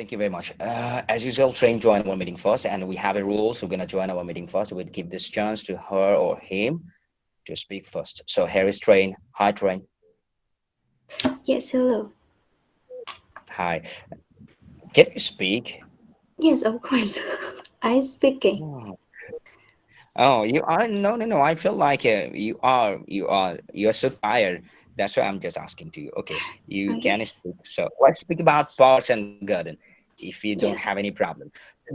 Thank you very much. As usual, Train join our meeting first, and we have a rule. So we're gonna join our meeting first. We'd give this chance to her or him to speak first. So here is Train. Hi, Train. Yes, hello. Hi. Can you speak? Yes, of course. I'm speaking. Oh, oh, you are no, no, no. I feel like you are so tired. That's why I'm just asking to you. Okay, you Okay. can speak. So let's speak about parks and garden, if you don't have any Yes. problem.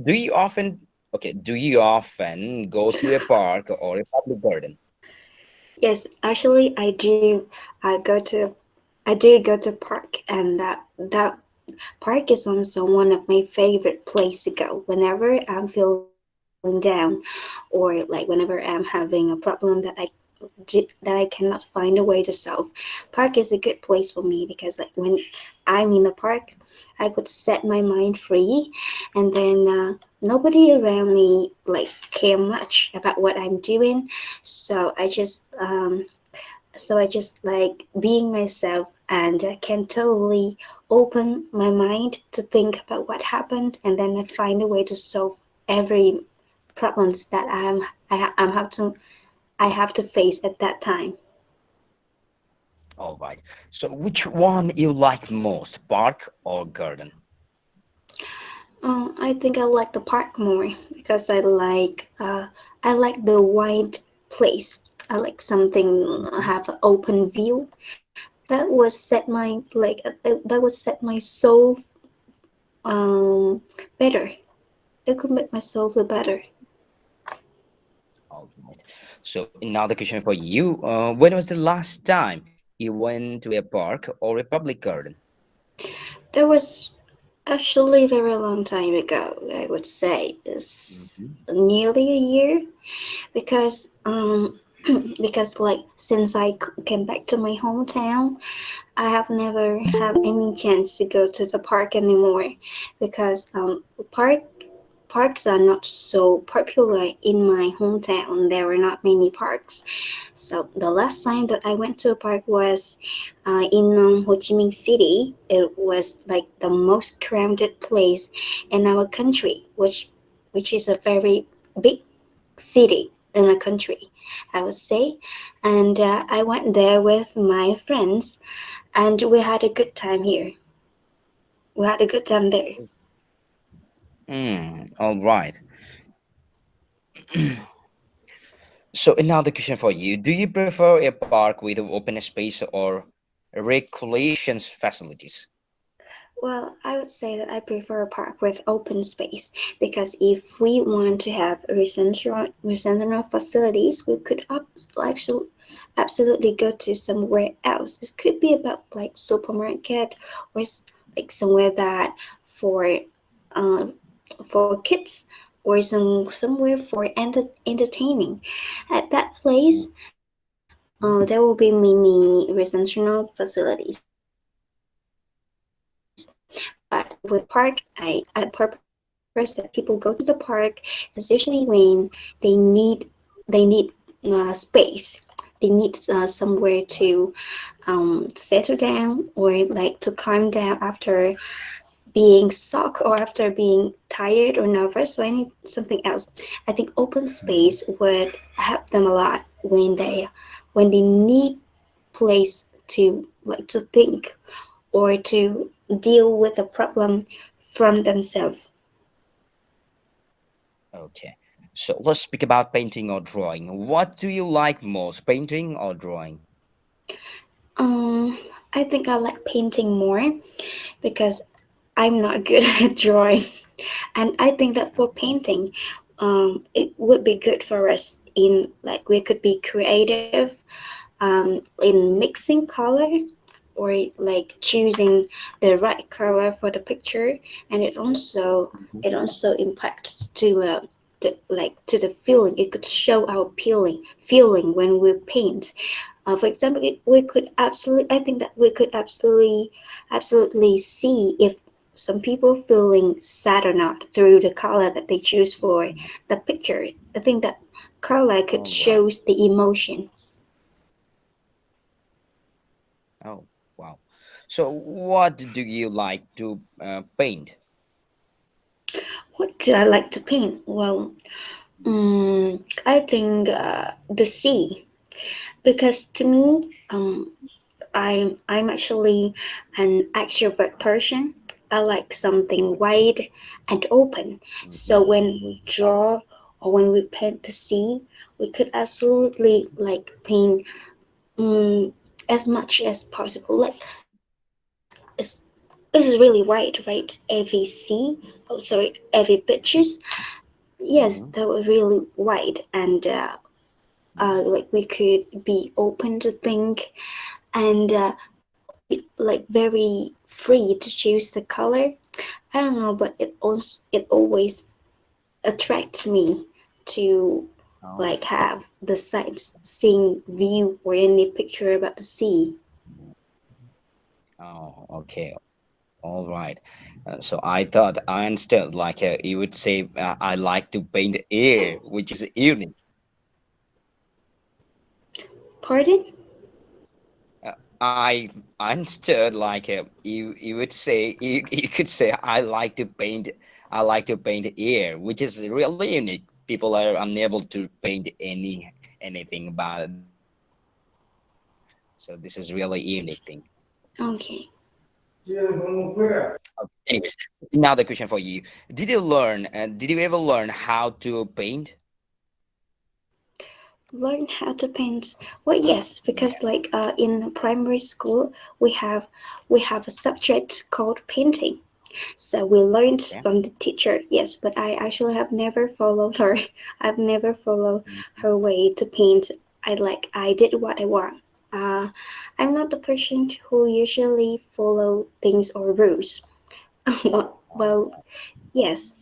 Do you often do you often go to a park or a public garden? Yes, actually I do. I go to I do go to park, and that park is also one of my favorite place to go whenever I'm feeling down, or like whenever I'm having a problem that I cannot find a way to solve. Park is a good place for me because like when I'm in the park, I could set my mind free, and then nobody around me like care much about what I'm doing. So I just like being myself, and I can totally open my mind to think about what happened, and then I find a way to solve every problems that I have to face at that time. All right. So which one you like most, park or garden? I think I like the park more because I like the wide place. I like something Mhm. have an open view. That was set my that would set my soul um better. It could make my soul feel better. All right. So another question for you. When was the last time you went to a park or a public garden? That was actually a very long time ago. I would say it's Mhm. nearly a year because because like since came back to my hometown, I have never had any chance to go to the park anymore because parks are not so popular in my hometown. There are not many parks. So the last time that I went to a park was in Ho Chi Minh City. It was like the most crowded place in our country, which is a very big city in a country, I would say. And I went there with my friends, and we had a good time here. We had a good time there. All right. So another question for you. Do you prefer a park with open space or recreations facilities? Well, I would say that I prefer a park with open space because if we want to have recreational facilities, we could actually absolutely go to somewhere else. This could be about like supermarket, or like somewhere that for uh, for kids, or somewhere for entertaining. At that place, there will be many recreational facilities. But with park, I the purpose that people go to the park is usually when they need they need space. They need somewhere to settle down, or like to calm down after being stuck, or after being tired or nervous, or any something else. I think open space would help them a lot when they need place to like to think, or to deal with a problem from themselves. Okay. So let's speak about painting or drawing. What do you like most, painting or drawing? Um, I think I like painting more because I'm not good at drawing, and I think that for painting, it would be good for us in like we could be creative, in mixing color, or like choosing the right color for the picture, and Mhm. it also impacts to like to the feeling. It could show our feeling when we paint. For example, we could absolutely, I think that we could absolutely see if some people feeling sad or not through the color that they choose for the picture. I think that color could All right. shows the emotion. Oh, wow. So what do you like to paint? What do I like to paint? Well, I think the sea, because to me, I'm actually an extrovert person. I like something wide and open. So Mhm. when we draw or when we paint the sea, we could absolutely like paint as much as possible. Like it's really wide, right? Every sea, oh sorry, every pictures. Yes, Mhm. that was really wide, and like we could be open to think, and be like very free to choose the color. I don't know, but it always attracts me to Oh, like have the sightseeing view or any picture about the sea. oh, okay, all right. So I thought I understood. Like you would say, I like to paint air, which is unique. Pardon? I understood. Like you would say, you could say, I like to paint air, which is really unique. People are unable to paint anything about the air. So this is really unique thing. Okay. Anyways, now the question for you: Did you learn? Did you ever learn how to paint? Learn how to paint. Well, yes, because Yeah. like in primary school we have we have a subject called painting. So we learned Okay. from the teacher, yes, but I actually have never followed her. I've never followed Mhm. her way to paint. I did what I want. Uh, I'm not the person who usually follow things or rules. Well, yes.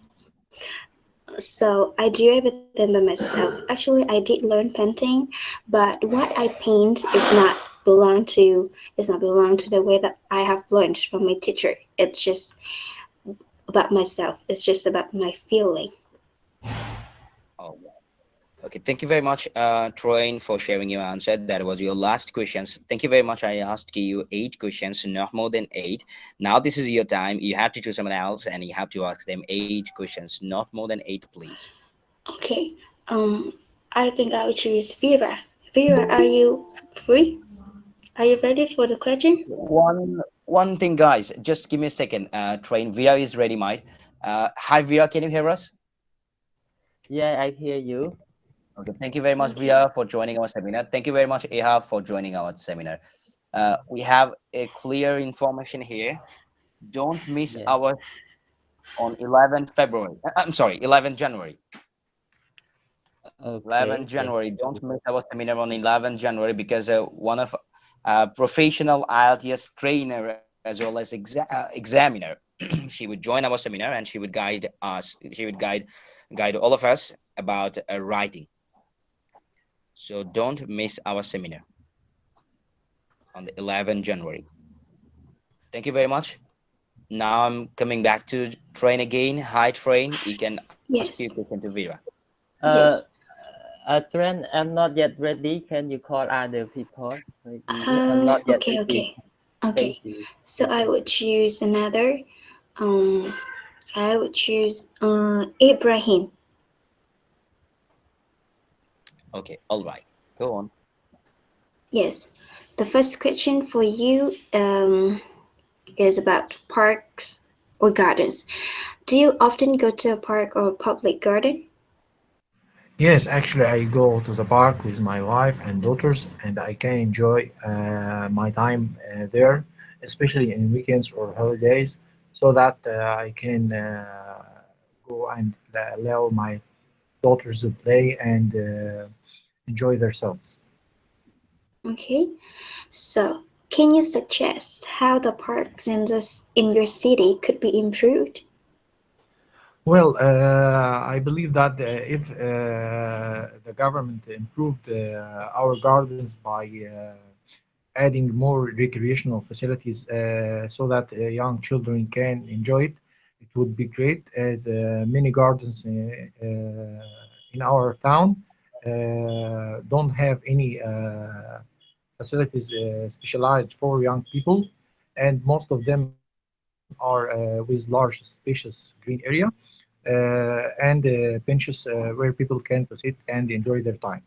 So I do everything by myself. Actually, I did learn painting, but what I paint is not belong to the way that I have learned from my teacher. It's just about myself. It's just about my feeling. Oh, okay. Thank you very much, Troy, for sharing your answer. That was your last questions. Thank you very much. I asked you 8 questions, not more than eight. Now this is your time. You have to choose someone else, and you have to ask them 8 questions, not more than eight, please. Okay. Um, I think I will choose Vera. Vera, are you free? Are you ready for the question? One thing, guys. Just give me a second. Train Via is ready, mate. Hi, Via. Can you hear us? Yeah, I hear you. Okay. Thank you very much, Okay. Via, for joining our seminar. Thank you very much, Eha, for joining our seminar. We have a clear information here. Don't miss Yeah. our on 11th February. I'm sorry, 11th January. Okay. 11th Yes. January. Don't miss our seminar on 11th January because one of professional IELTS trainer as well as examiner, she would join our seminar and she would guide us. She would guide all of us about writing. So don't miss our seminar on the 11th January. Thank you very much. Now I'm coming back to Train again. Hi, Train. You can ask your Yes. question to Vera. Uh, Yes. Trent, I'm not yet ready. Can you call other people? Maybe I'm not yet Okay, ready. okay. Thank Okay. you. So I would choose another. Um, I would choose Ibrahim. Okay, all right. Go on. Yes. The first question for you is about parks or gardens. Do you often go to a park or a public garden? Yes, actually, I go to the park with my wife and daughters, and I can enjoy my time there, especially in weekends or holidays, so that I can go and allow my daughters to play and enjoy themselves. Okay. So, can you suggest how the parks in your city could be improved? Well, I believe that if the government improved our gardens by adding more recreational facilities so that young children can enjoy it, it would be great as many gardens in our town don't have any facilities specialized for young people, and most of them are with large spacious green area. and benches where people can to sit and enjoy their time.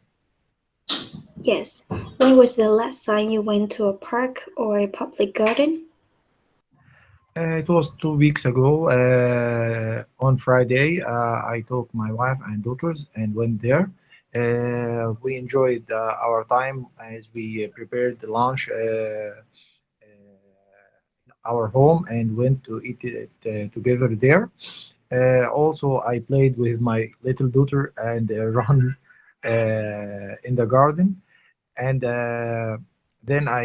Yes. When was the last time you went to a park or a public garden? It was 2 weeks ago. On Friday, I took my wife and daughters and went there. We enjoyed our time as we prepared the lunch our home and went to eat it together there. Also, I played with my little daughter and run in the garden. And then I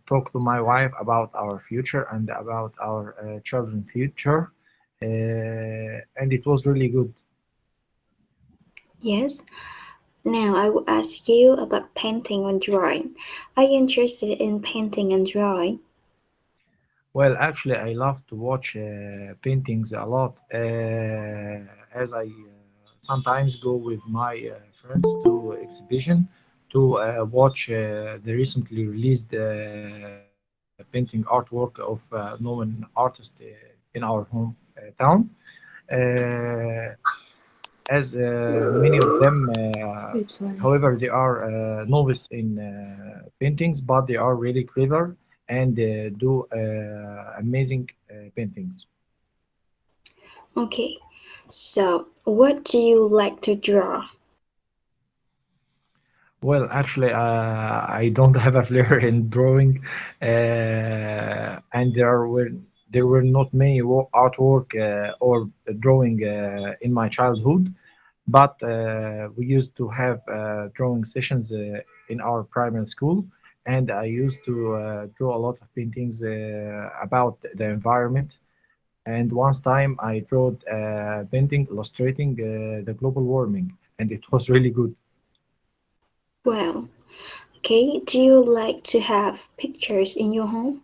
talked to my wife about our future and about our children's future. And it was really good. Yes. Now I will ask you about painting or drawing. Are you interested in painting and drawing? Well, actually, I love to watch paintings a lot, as I sometimes go with my friends to exhibition to watch the recently released painting artwork of known artist in our home town. Uh, as many of them, however, they are novice in paintings, but they are really clever and do amazing paintings. Okay. So, what do you like to draw? Well, actually, I don't have a flair in drawing, and there were not many artwork or drawing in my childhood. But we used to have drawing sessions in our primary school, and I used to draw a lot of paintings about the environment. And once time I drew a painting illustrating the global warming, and it was really good. Well, okay. Do you like to have pictures in your home?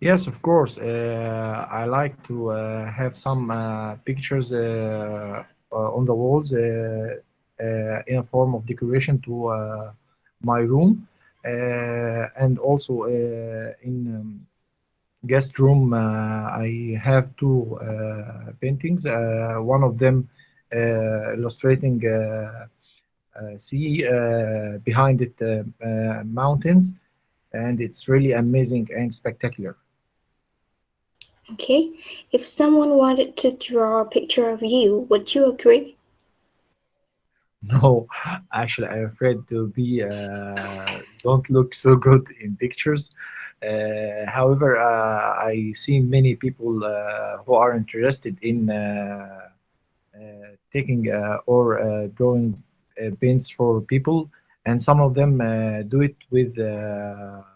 Yes, of course. I like to have some pictures on the walls in a form of decoration to my room, and also in guest room. I have two paintings. One of them illustrating sea behind it mountains, and it's really amazing and spectacular. Okay. If someone wanted to draw a picture of you, would you agree? No, actually, I'm afraid to be don't look so good in pictures. However, I see many people who are interested in taking or drawing paints for people, and some of them do it with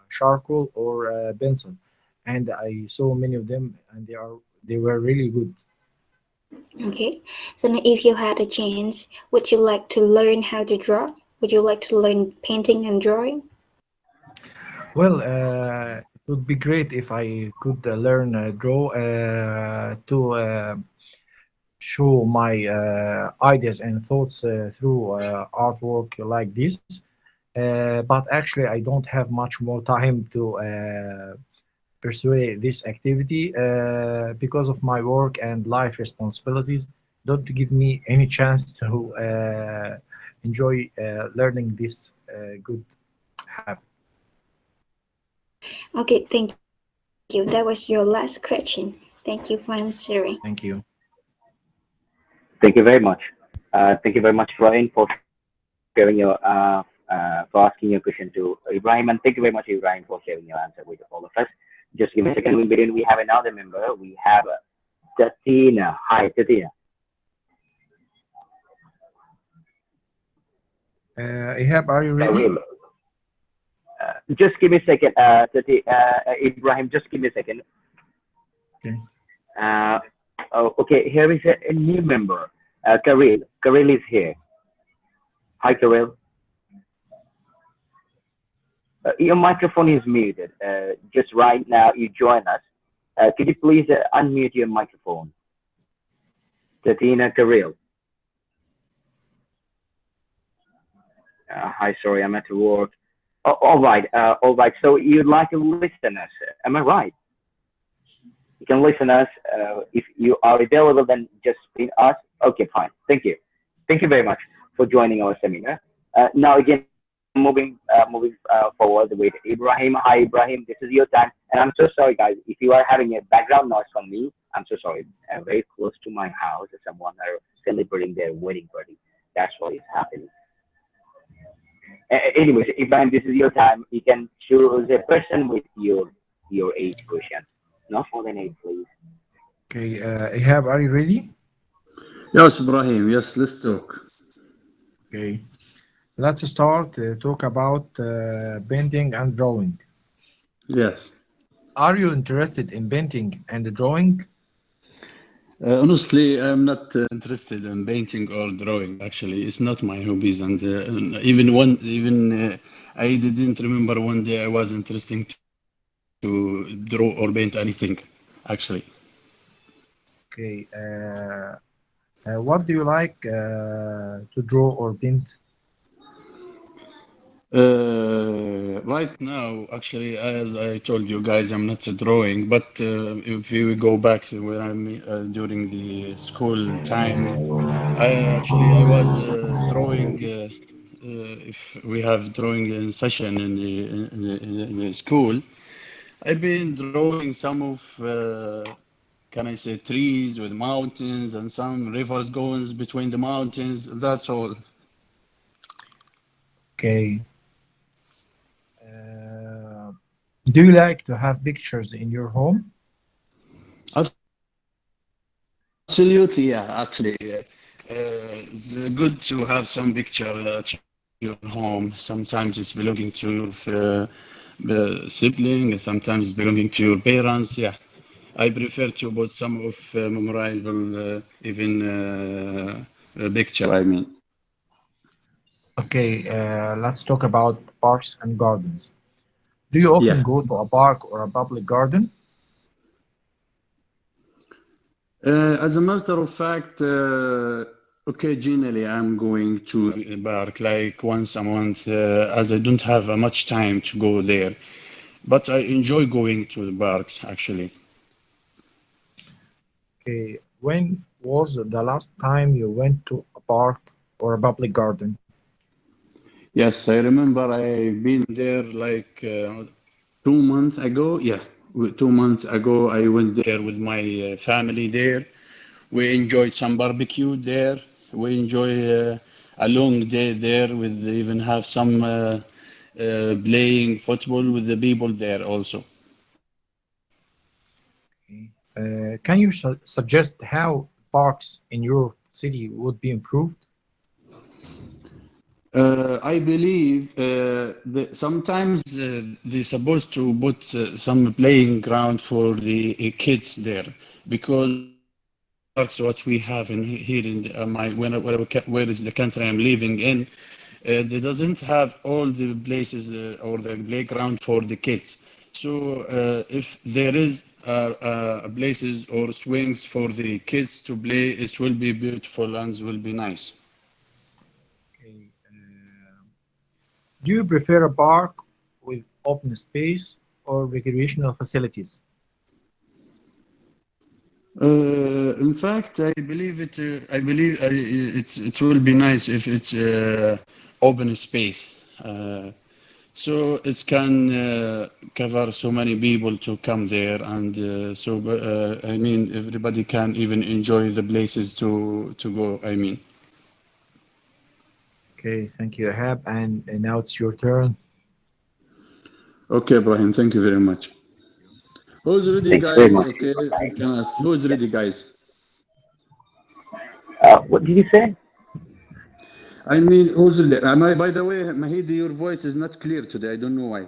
charcoal or pencil. And I saw many of them, and they were really good. Okay. So, now if you had a chance, would you like to learn how to draw? Would you like to learn painting and drawing? Well, it would be great if I could learn draw to show my ideas and thoughts through artwork like this. But actually, I don't have much more time to pursue this activity because of my work and life responsibilities. Don't give me any chance to enjoy learning this good habit. Okay, thank you. That was your last question. Thank you for answering. Thank you. Thank you very much. Thank you very much, Ryan, for sharing your for asking your question to Ibrahim, and thank you very much, Ibrahim, for sharing your answer with all of us. Just give me a second. We begin. We have another member. We have Tatina. Hi, Tatina. Ihab, are you ready? Karim. Just give me a second, Ibrahim. Just give me a second. Okay. Uh, oh, okay, here is a new member. Karil. Karil is here. Hi, Karil. Your microphone is muted. Just right now, you join us. Could you please unmute your microphone? Tatina Karil. Hi, sorry, I'm at work. All right, all right. So you'd like to listen us? Am I right? You can listen us. If you are available, then just ping us. Okay, fine. Thank you. Thank you very much for joining our seminar. Now again, moving forward with Ibrahim. Hi, Ibrahim. This is your time, and I'm so sorry, guys. If you are having a background noise from me, I'm so sorry. Very close to my house, someone are celebrating their wedding party. That's what is happening. Anyways, Ibrahim, this is your time. You can choose a person with your eight question. Not more than eight, please. Okay, Ihab, are you ready? Yes, Ibrahim. Yes, let's talk. Okay, let's start talk about painting and drawing. Yes. Are you interested in painting and drawing? Honestly, I'm not interested in painting or drawing. Actually, it's not my hobbies, and even I didn't remember one day I was interested to draw or paint anything. Actually, Okay, what do you like to draw or paint? right now, actually, as I told you guys, I'm not drawing. But if we go back to when I'm during the school time, I was drawing. If we have drawing in session in the school, I've been drawing some of can I say trees with mountains and some rivers goes between the mountains. That's all. Okay, uh, do you like to have pictures in your home? Absolutely, yeah. Actually, it's good to have some picture at your home. Sometimes it's belonging to your sibling, sometimes belonging to your parents. Yeah, I prefer to put some of memorable, even picture. I mean, Okay, let's talk about parks and gardens. Do you often yeah. go to a park or a public garden? As a matter of fact, occasionally I'm going to a park like once a month, as I don't have much time to go there. But I enjoy going to the parks actually. Okay, when was the last time you went to a park or a public garden? Yes, I remember I've been there like 2 months ago. Yeah, 2 months ago I went there with my family there. We enjoyed some barbecue there. We enjoy a long day there with even have some playing football with the people there also. Can you suggest how parks in your city would be improved? I believe sometimes they're supposed to put some playing ground for the kids there because the parks what we have in here in where is the country I'm living in, they doesn't have all the places or the playground for the kids. So if there is places or swings for the kids to play, it will be beautiful and will be nice. Okay, do you prefer a park with open space or recreational facilities? In fact, I believe it. I believe it will be nice if it's open space, so it can cover so many people to come there, and I mean everybody can even enjoy the places to go. I mean, Okay, thank you, Ahab. And now it's your turn. okay, Ibrahim, thank you very much. Who's ready, Thanks very guys? much. Okay, I can ask. Who's ready, guys? What did you say? I mean, who's ready? Am I? By the way, Mahidi, your voice is not clear today. I don't know why.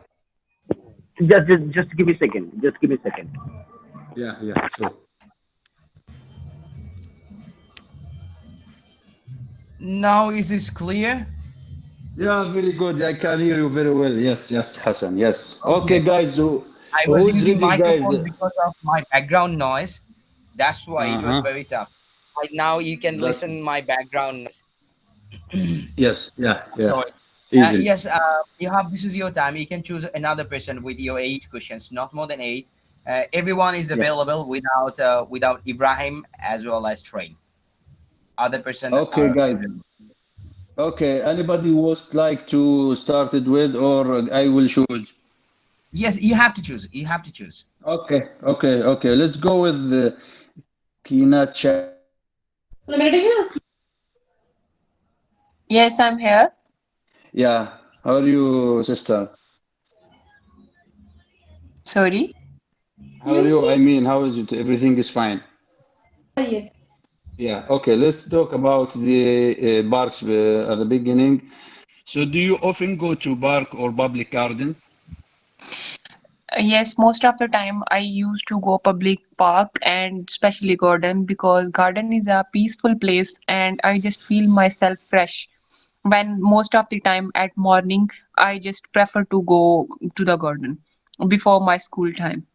Just give me a second. Just give me a second. Yeah, yeah, sure. Now is this clear? Yeah, very good. I can hear you very well. Yes, yes, Hassan. Yes. Okay, Okay. guys. I was Who's using ready, guys? microphone because of my background noise. That's why it was Uh-huh. very tough. Right now you can That's listen my background noise. yes. Yeah, yeah. Sorry. Easily. Yes, you have this is your time. You can choose another person with your eight questions, not more than eight. Everyone is Yeah. available without Ibrahim as well as Train. Other person Okay, are guys. available. Okay, anybody would like to start it with, or I will choose? Yes, you have to choose. You have to choose. Okay. Let's go with Kina Chapter. Yes, I'm here. Yeah. How are you, sister? Sorry. How are you? I mean, how is it? Everything is fine. Yeah. Okay. Let's talk about the parks at the beginning. So, do you often go to park or public gardens? Yes, most of the time I used to go public park and especially garden because garden is a peaceful place and I just feel myself fresh. When most of the time at morning, I just prefer to go to the garden before my school time.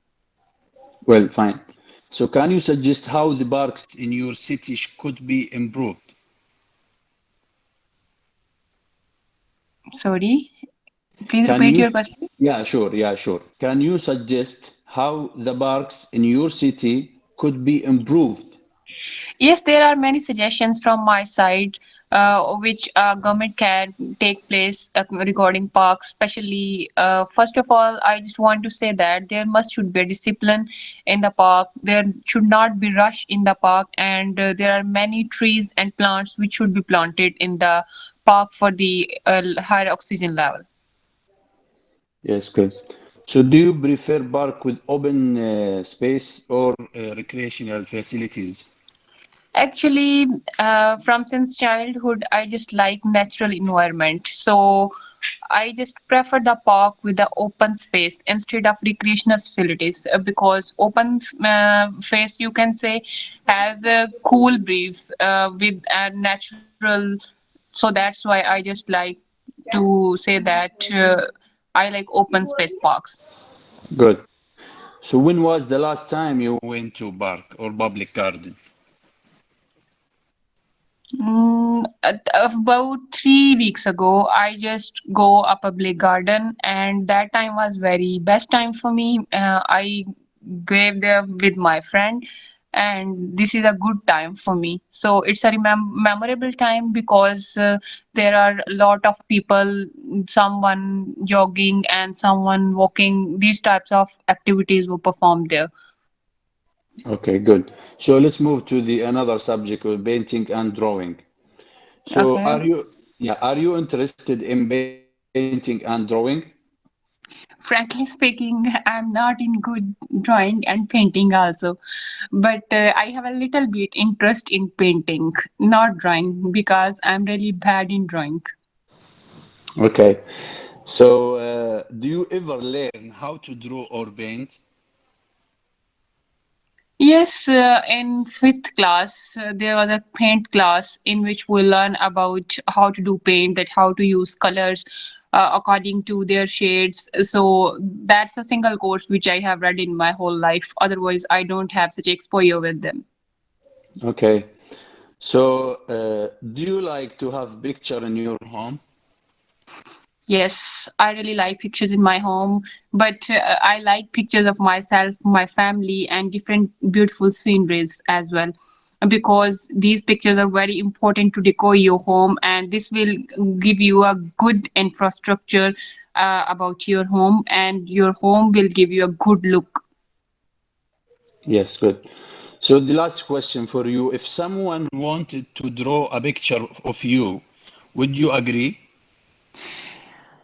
Well, fine. So, can you suggest how the parks in your city could be improved? Sorry, please Can repeat you? your question. Yeah, sure. Can you suggest how the parks in your city could be improved? Yes, there are many suggestions from my side, which government can take place regarding parks. Especially, first of all, I just want to say that there must should be a discipline in the park. There should not be rush in the park, and there are many trees and plants which should be planted in the park for the higher oxygen level. Yes, good. So, do you prefer park with open space or recreational facilities? Actually, from since childhood, I just like natural environment. So I just prefer the park with the open space instead of recreational facilities because open space you can say has a cool breeze with a natural. So that's why I just like to say that I like open space parks. Good. So, when was the last time you went to park or public garden? About 3 weeks ago, I just go a public garden, and that time was very best time for me. I gave there with my friend, and this is a good time for me. So it's a memorable time because there are a lot of people, someone jogging and someone walking. These types of activities were performed there. Okay, good. So, let's move to the another subject of painting and drawing. So, Okay. are you interested in painting and drawing? Frankly speaking, I'm not in good drawing and painting also, but I have a little bit interest in painting, not drawing, because I'm really bad in drawing. Okay. So, do you ever learn how to draw or paint? Yes, in fifth class, there was a paint class in which we learn about how to do paint, that how to use colors according to their shades. So that's a single course which I have read in my whole life. Otherwise, I don't have such exposure with them. Okay. So, do you like to have picture in your home? Yes, I really like pictures in my home, but I like pictures of myself, my family, and different beautiful sceneries as well. Because these pictures are very important to decor your home, and this will give you a good infrastructure about your home, and your home will give you a good look. Yes, good. So, the last question for you, if someone wanted to draw a picture of you, would you agree?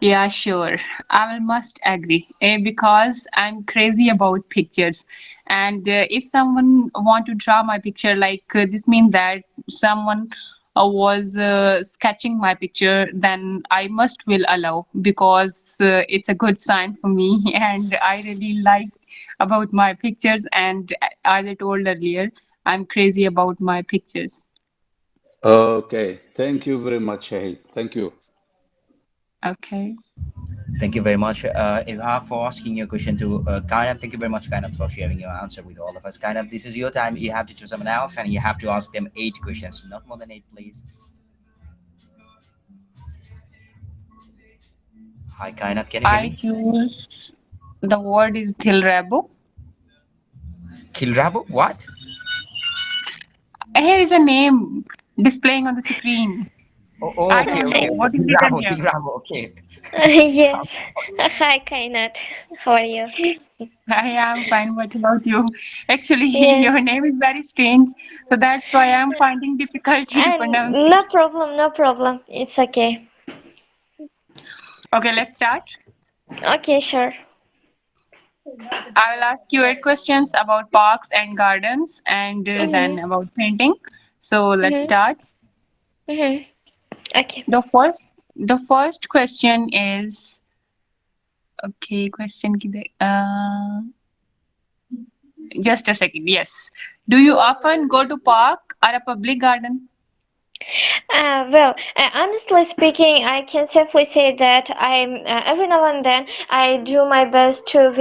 Yeah, sure. I will must agree because I'm crazy about pictures. And if someone want to draw my picture, like this means that someone was sketching my picture, then I must will allow because it's a good sign for me. And I really like about my pictures. And as I told earlier, I'm crazy about my pictures. Okay. Thank you very much, Shahid. Thank you. Okay. Thank you very much, Ilha, for asking your question to Kainab. Thank you very much, Kainab, for sharing your answer with all of us. Kainab, this is your time. You have to choose someone else and you have to ask them 8 questions, not more than 8, please. Hi, Kainab, can you hear I me? choose the word is Thil Rabo. Kilrabo? What? Here is a name displaying on the screen. Oh, I okay, don't know okay, okay. what is written Kilrabo, here. Kilrabo. Okay. Yes. Hi, Kainat. How are you? I am fine. What about you? Actually, Yes. your name is very strange, so that's why I'm finding difficulty to And pronounce it. no problem, no problem. It's okay. Okay, let's start. Okay, sure. I will ask you 8 questions about parks and gardens, and then Mm-hmm. about painting. So let's Mm-hmm. start. Mm-hmm. Okay. The first, the first question is okay. Just a second. Yes. Do you often go to park or a public garden? Honestly speaking, I can safely say that I'm every now and then I do my best to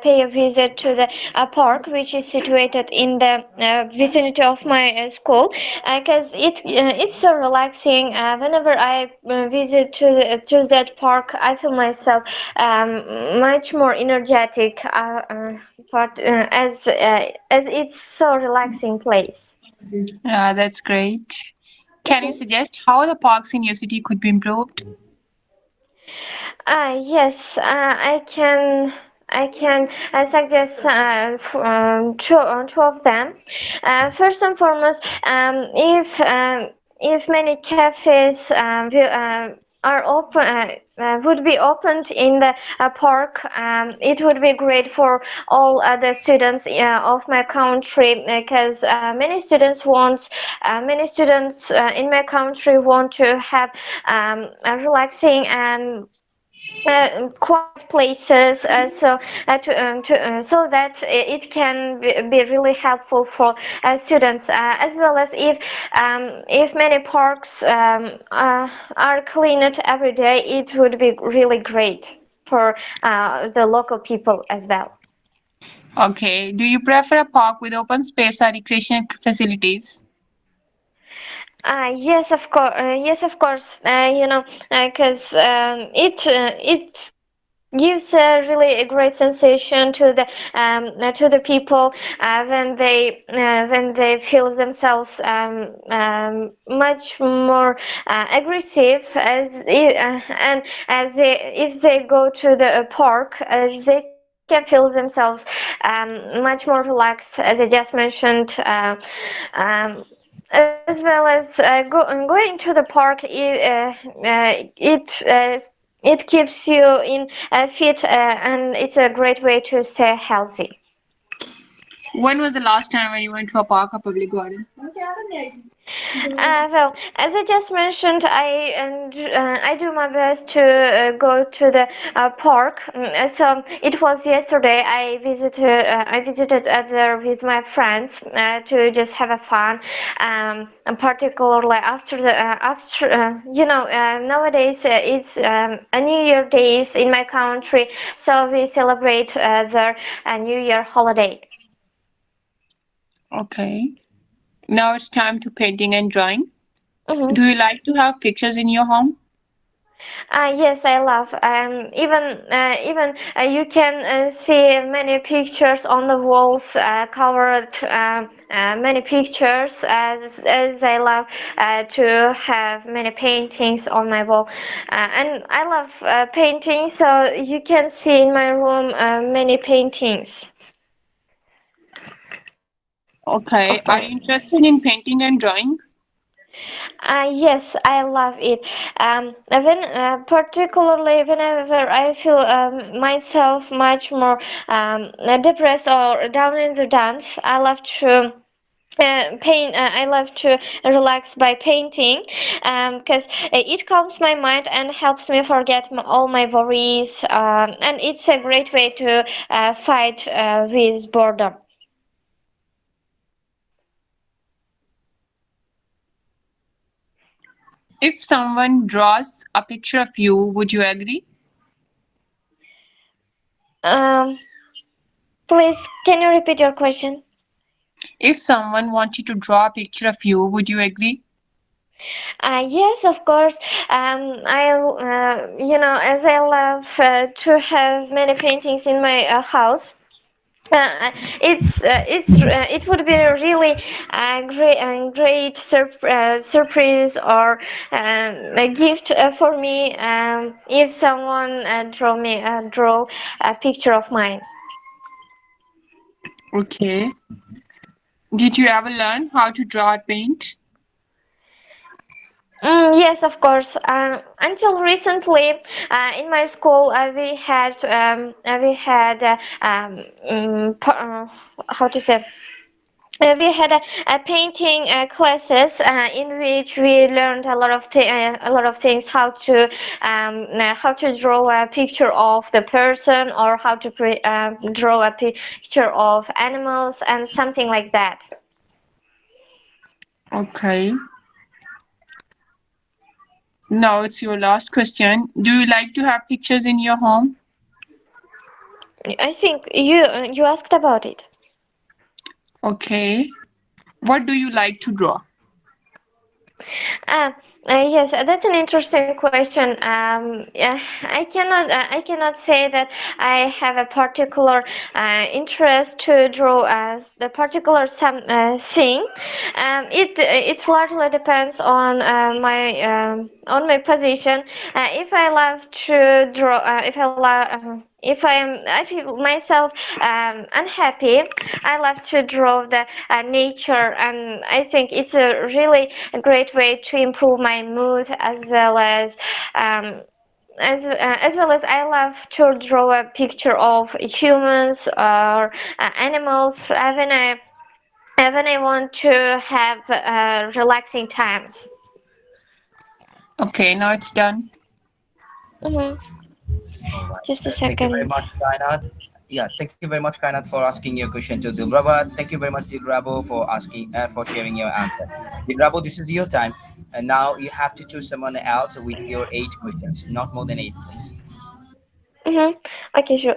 pay a visit to the park, which is situated in the vicinity of my school, because it's so relaxing. Whenever I visit to that park, I feel myself much more energetic. As it's so relaxing place. That's great. Can you suggest how the parks in your city could be improved? Yes, I can. I can suggest two of them. First and foremost, if many cafes are open would be opened in the park, it would be great for all the students of my country, because many students in my country want to have a relaxing and quiet places, so that it can be really helpful for students, as well as if many parks are cleaned every day, it would be really great for the local people as well. Okay. Do you prefer a park with open space or recreation facilities? Yes, of course. Yes, of course. Because it gives a really a great sensation to the people when they feel themselves much more aggressive, and as if they go to the park, they can feel themselves much more relaxed, as I just mentioned. Um, as well as going to the park, it keeps you in fit, and it's a great way to stay healthy. When was the last time when you went to a park or public garden? As I just mentioned, I do my best to go to the park. So it was yesterday. I visited there with my friends to just have a fun. And particularly after the after nowadays it's a New Year days in my country, so we celebrate their New Year holiday. Okay. Now it's time to painting and drawing. Mhm. Do you like to have pictures in your home? Yes, I love. Even you can see many pictures on the walls, covered many pictures. As I love to have many paintings on my wall, and I love painting. So you can see in my room many paintings. Okay. Are you interested in painting and drawing? Yes, I love it. Particularly whenever I feel myself much more depressed or down in the dumps, I love to paint. I love to relax by painting, because it calms my mind and helps me forget all my worries. And it's a great way to fight with boredom. If someone draws a picture of you, would you agree? Um, Please, can you repeat your question? If someone wanted to draw a picture of you, would you agree? Yes, of course. As I love to have many paintings in my house. It would be a really great surprise or a gift for me if someone draw a picture of mine. Okay. Did you ever learn how to draw or paint? Yes, of course. Until recently, in my school, we had how to say. We had a painting classes in which we learned a lot of things, how to draw a picture of the person, or how to draw a picture of animals and something like that. Okay. Now it's your last question. Do you like to have pictures in your home? I think you asked about it. Okay. What do you like to draw? Uh, yes, that's an interesting question. Yeah, I cannot say that I have a particular interest to draw the particular thing. It largely depends on my position. If I love to draw, if I feel myself unhappy, I love to draw the nature, and I think it's a really great way to improve my mood, as well as I love to draw a picture of humans or animals when I want to have relaxing times. Okay, now it's done. hmm All right. Just a Thank you very second. much, Kainat. Yeah, thank you very much, Kainat, for asking your question to Dilraba. Thank you very much, Dilrabo, for sharing your answer. Dilrabo, this is your time, and now you have to choose someone else with your 8 questions, not more than 8, please. hmm Okay, sure.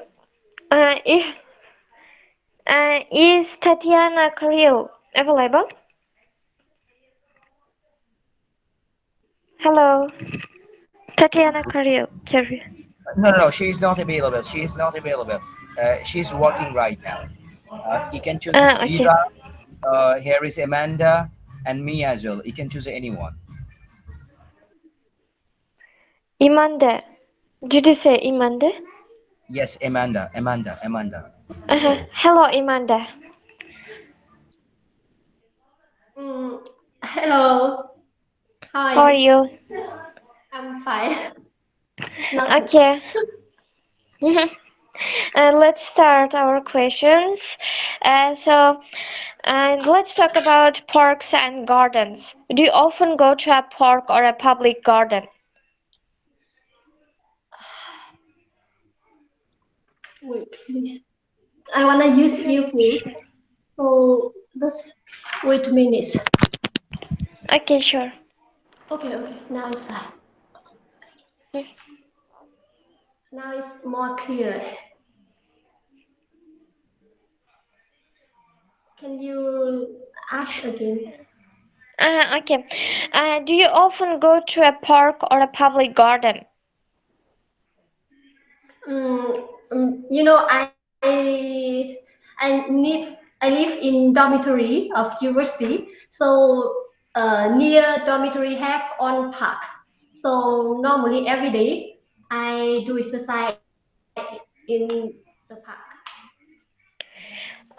If Is Tatiana Carrillo available? Hello, Tatiana Carrillo. No, no, no, she is not available. She is not available. She's working right now. You can choose Okay. Vida. Here is Amanda and me as well. You can choose anyone. Imande. Did you say Imande? Yes, Amanda, Amanda, Amanda. Hello, Imanda. Mm, hello, how are How are you? you? I'm fine. Not good. Okay. Let's start our questions. Let's talk about parks and gardens. Do you often go to a park or a public garden? Wait, please. I wanna use earphone. So just wait a minute. Okay, sure. Okay. Now it's fine. Now it's more clear. Can you ask again? Okay. Do you often go to a park or a public garden? You know, I live in dormitory of university, so near dormitory have on park. So normally every day I do exercise in the park.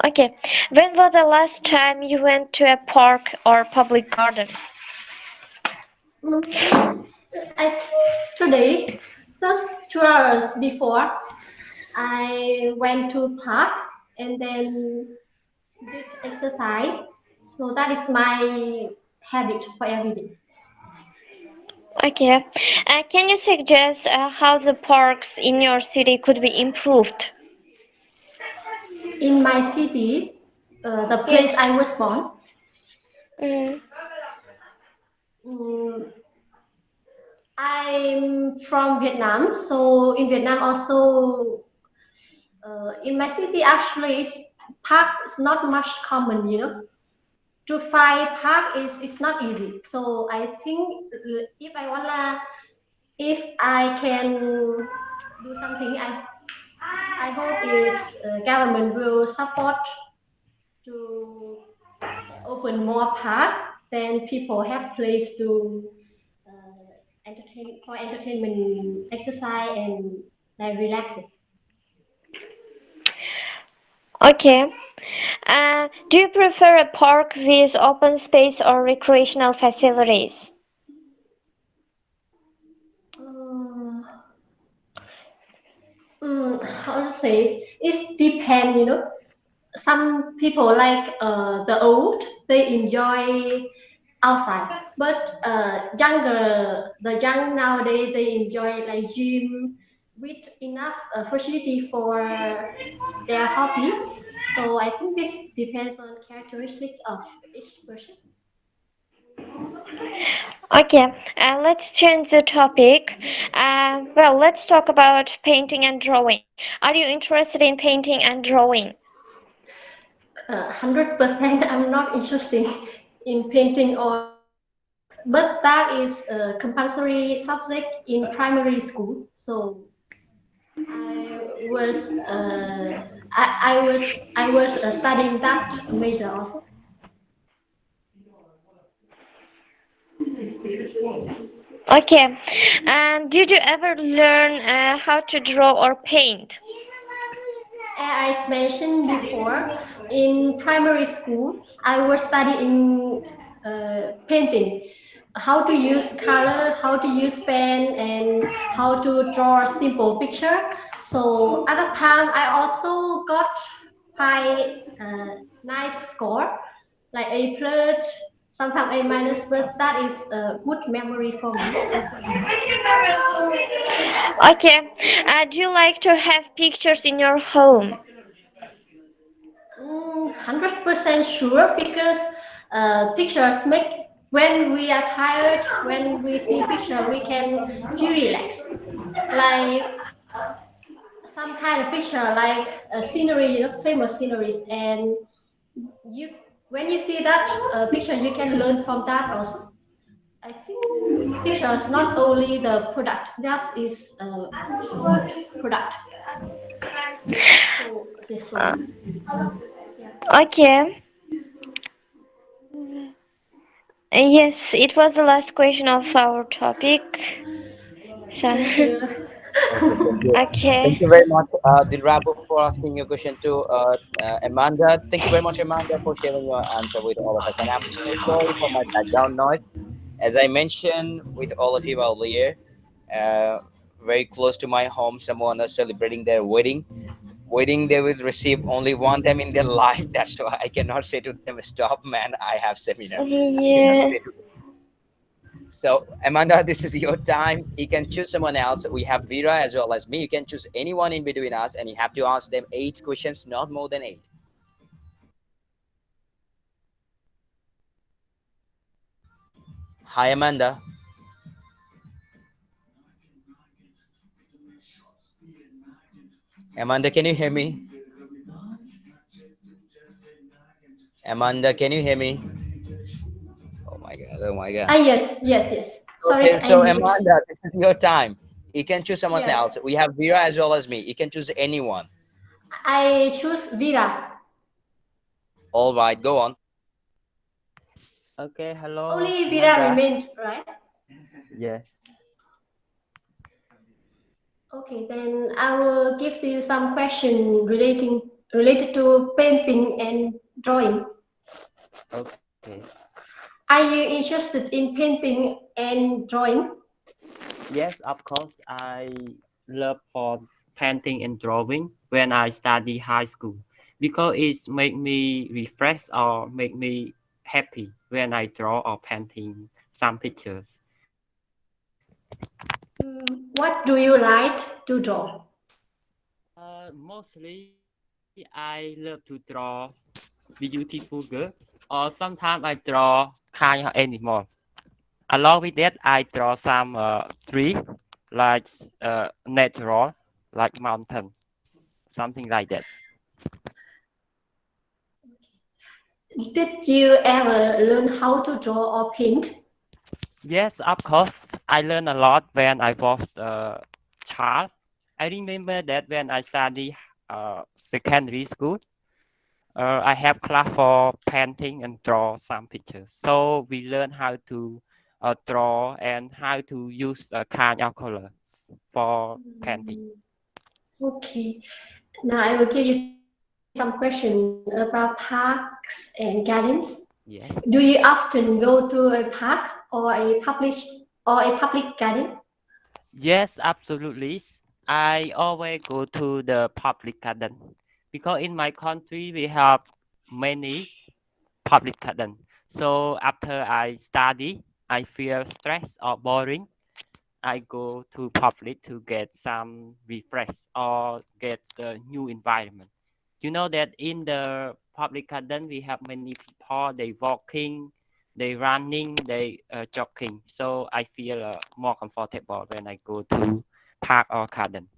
Okay. When was the last time you went to a park or public garden? Mm, I think today, just 2 hours before, I went to park and then did exercise. So that is my habit for every day. Okay. Can you suggest how the parks in your city could be improved? In my city, the place Yes. I was born, Mm. mm, I'm from Vietnam. So in Vietnam also, in my city actually, park is not much common. To find park is not easy. So I think if I can do something, I hope is government will support to open more park, then people have place to entertain for entertainment, exercise, and like relaxing. Okay. Do you prefer a park with open space or recreational facilities? Uh, how to say? It depends, you know. Some people like the old, they enjoy outside, but the young nowadays they enjoy like gym with enough facility for their hobby. So I think this depends on characteristics of each person. Okay, let's change the topic. Well, let's talk about painting and drawing. Are you interested in painting and drawing? 100% I'm not interested in painting or drawing, but that is a compulsory subject in primary school. So I was I was studying that major also. Okay, and did you ever learn how to draw or paint? As mentioned before, in primary school, I was studying painting, how to use color, how to use pen, and how to draw a simple picture. So at that time, I also got high nice score, like A plus, sometimes A minus, but that is a good memory for me until now. Okay, do you like to have pictures in your home? 100% sure because pictures make when we are tired, when we see picture, we can feel relaxed. Like some kind of picture, like a scenery, you know, famous sceneries, and you when you see that picture, you can learn from that also. I think pictures not only the product, that is a good product. So okay, Uh, so yeah. okay. Yes, it was the last question of our topic. So, Thank you. Okay, thank you. Thank okay. you very much, Dilrabo, for asking your question to Amanda. Thank you very much, Amanda, for sharing your answer with all of us. And I'm so sorry for my background noise. As I mentioned with all of you earlier, uh, very close to my home, someone is celebrating their wedding. Wedding they will receive only one time in their life. That's why I cannot say to them, "Stop, man! I have seminar." I cannot Yeah. say to them. So, Amanda, this is your time. You can choose someone else. We have Vera as well as me. You can choose anyone in between us, and you have to ask them 8 questions, not more than 8. Hi, Amanda. Amanda, can you hear me? Amanda, can you hear me? Oh my God. Oh my God. Ah, yes, yes, yes. Sorry, Okay, I so mute. Amanda, this is your time. You can choose someone Yes, else. We have Vera as well as me. You can choose anyone. I choose Vira. All right, go on. Okay, hello, Only Vira Amanda. remained, right? Yes. Okay, then I will give you some question related to painting and drawing. Okay. Are you interested in painting and drawing? Yes, of course. I love for painting and drawing when I study high school because it make me refresh or make me happy when I draw or painting some pictures. What do you like to draw? Mostly I love to draw beautiful girl, or sometimes I draw kind of animal. Along with that, I draw some tree, like natural, like mountain, something like that. Did you ever learn how to draw or paint? Yes, of course. I learned a lot when I was a child, I remember that when I study secondary school, I have class for painting and draw some pictures. So we learn how to draw and how to use a kind of colors for painting. Okay. Now I will give you some questions about parks and gardens. Do you Yes. often go to a park or a public garden? Yes, absolutely. I always go to the public garden because in my country we have many public garden. So after I study, I feel stressed or boring. I go to public to get some refresh or get a new environment. You know that in the public garden we have many people. They walking, they running, they jogging. So I feel more comfortable when I go to park or garden.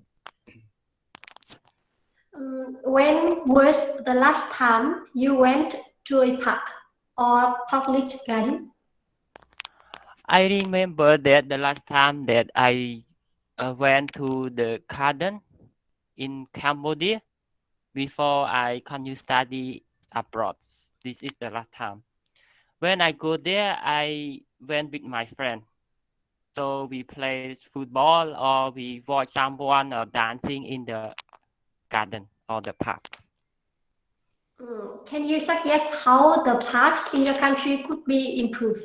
When was the last time you went to a park or public garden? I remember that the last time that I went to the garden in Cambodia before I continue study abroad. This is the last time. When I go there, I went with my friend. So we play football or we watch someone dancing in the garden or the park. Can you suggest how the parks in your country could be improved?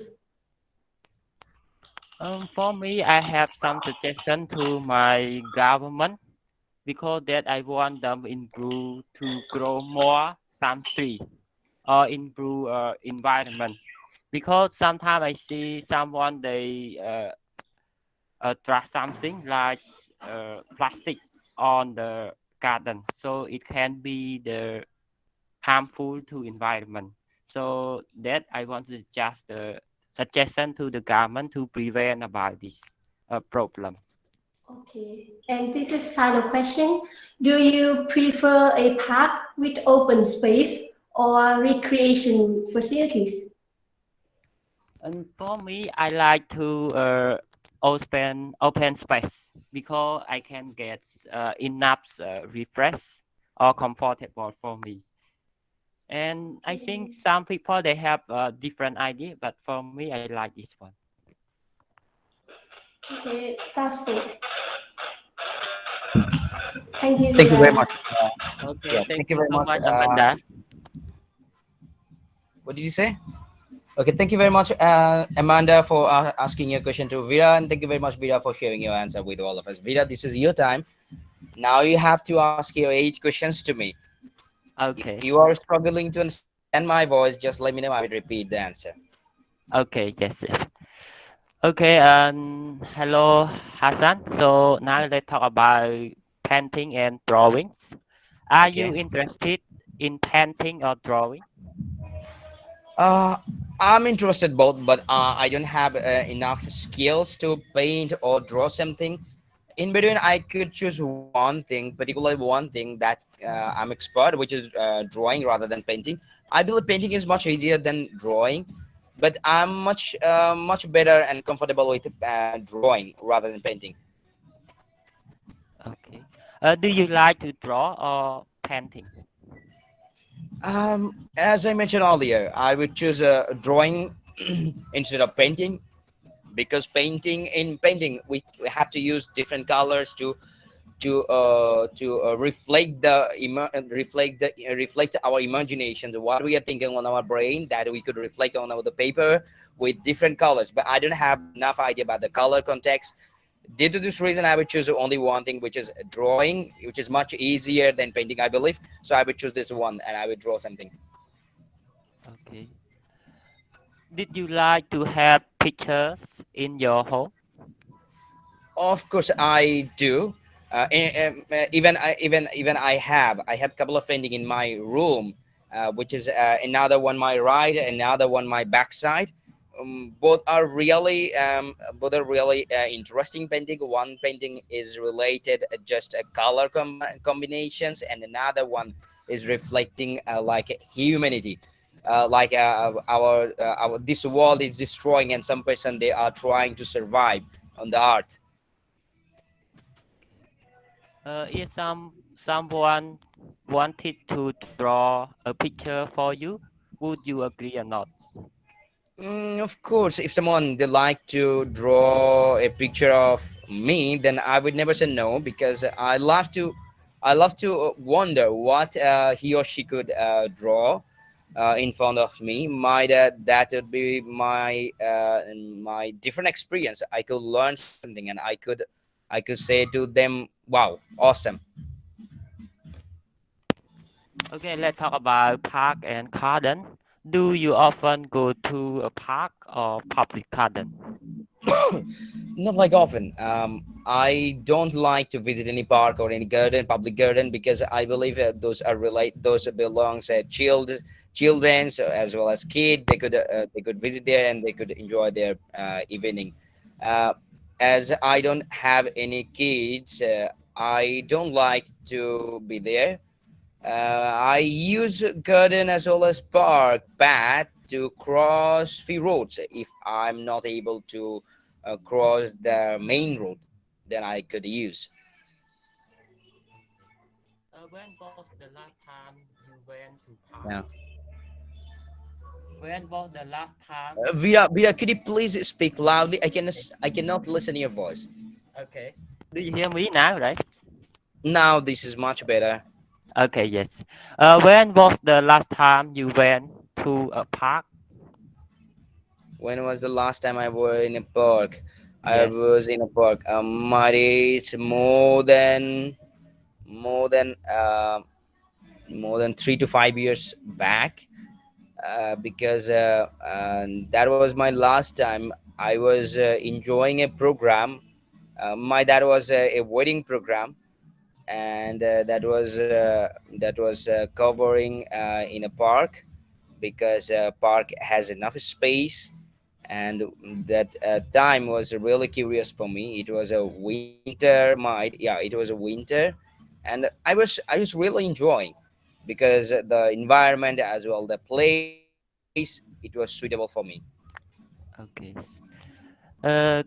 For me, I have some suggestion to my government because that I want them improve to grow more some tree or improve environment. Because sometimes I see someone they drop something like plastic on the garden, so it can be the harmful to environment. So that I want to just suggestion to the government to prevent about this problem. Okay, and this is final question. Do you prefer a park with open space or recreation facilities? And for me, I like to open space because I can get enough refresh or comfortable for me. And I think some people they have a different idea, but for me, I like this one. Okay, that's it. Thank you, Thank you very Vira. much. Okay, Yeah, thank thank you you very so much. much, Amanda. What did you say? Okay, thank you very much, Amanda, for asking your question to Vera, and thank you very much, Vera, for sharing your answer with all of us. Vera, this is your time. Now you have to ask your 8 questions to me. If Okay, you are struggling to understand my voice, just let me know. I will repeat the answer. okay, yes. Yes. Okay, hello, Hassan. So now let's talk about painting and drawings. Are Okay. you interested in painting or drawing? Uh, I'm interested both, but I don't have enough skills to paint or draw something. In between, I could choose one thing, particularly one thing that I'm expert, which is drawing rather than painting. I believe painting is much easier than drawing, but I'm much better and comfortable with drawing rather than painting. Okay. Do you like to draw or painting? As I mentioned earlier, I would choose drawing instead of painting, because painting we have to use different colors to reflect reflect our imaginations, what we are thinking on our brain, that we could reflect on the paper with different colors. But I don't have enough idea about the color context. Due to this reason, I would choose only one thing, which is drawing, which is much easier than painting, I believe. So I would choose this one and I would draw something. Okay. Did you like to have pictures in your home? Of course, I do. Even I have a couple of painting in my room, which is another one my right, another one my backside. Both are really interesting painting. One painting is related just a color combinations, and another one is reflecting like humanity, like our this world is destroying, and some person they are trying to survive on the earth. If someone wanted to draw a picture for you, would you agree or not? Of course, if someone they like to draw a picture of me, then I would never say no because I love to wonder what he or she could draw in front of me. That would be my different experience. I could learn something, and I could say to them, "Wow, awesome." Okay, let's talk about park and garden. Do you often go to a park or public garden? Not like often. I don't like to visit any park or any garden, public garden, because I believe those belongs children's as well as kid. They could visit there and they could enjoy their evening. Uh, as I don't have any kids, I don't like to be there. I use garden as well as park path to cross few roads. If I'm not able to cross the main road, then I could use. When was the last time you went to park? Yeah. When was the last time? Vira, could you please speak loudly? I cannot listen to your voice. Okay. Do you hear me now, right? Now this is much better. Okay, yes. When was the last time you went to a park? When was the last time I was in a park? I Yes. was in a park. It's more than more than 3 to 5 years back, because that was my last time. I was enjoying a program. My dad was a wedding program, and that was covering in a park, because park has enough space, and that time was really curious for me. It was a winter, it was a winter, and I was really enjoying, because the environment as well the place, it was suitable for me. Okay.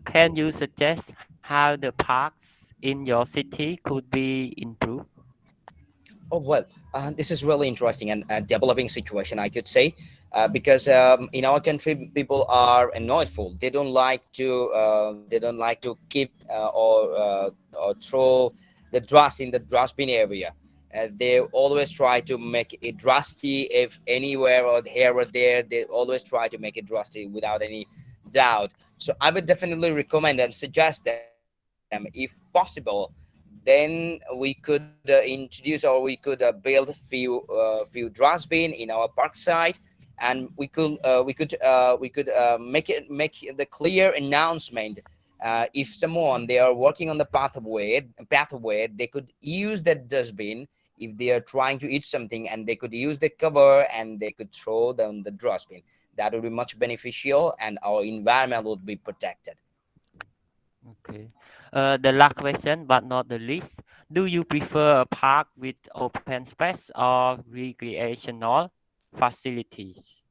Can you suggest how the parks in your city could be improved? Oh well, this is really interesting and developing situation, I could say, because in our country, people are annoyedful. They don't like to keep or throw the dust in the dustbin area. They always try to make it drusty if anywhere or here or there. They always try to make it drusty without any doubt. So I would definitely recommend and suggest them, if possible, then we could introduce, or we could build few dustbin in our park side, and we could make the clear announcement. If someone they are working on the pathway, they could use that dustbin. If they are trying to eat something, and they could use the cover and they could throw down the dustbin, that would be much beneficial, and our environment would be protected. Okay. The last question, but not the least, do you prefer a park with open space or recreational facilities?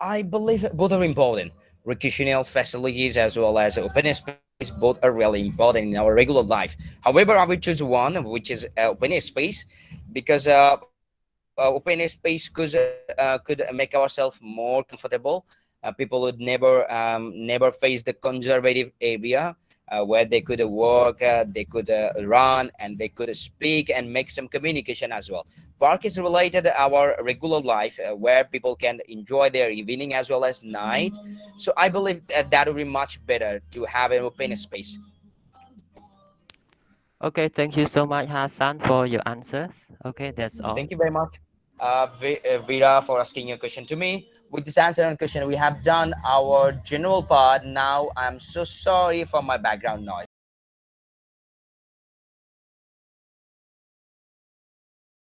I believe both are important. Recreational facilities as well as open space, both are really important in our regular life. However, I would choose one, which is open space, because open space could make ourselves more comfortable. People would never face the conservative area, where they could work, they could run, and they could speak and make some communication as well. Park is related to our regular life, where people can enjoy their evening as well as night. So I believe that would be much better to have an open space. Okay, thank you so much, Hassan, for your answers. Okay, that's all. Thank you very much, Vera, for asking your question to me. With this answer and question, we have done our general part. Now, I'm so sorry for my background noise.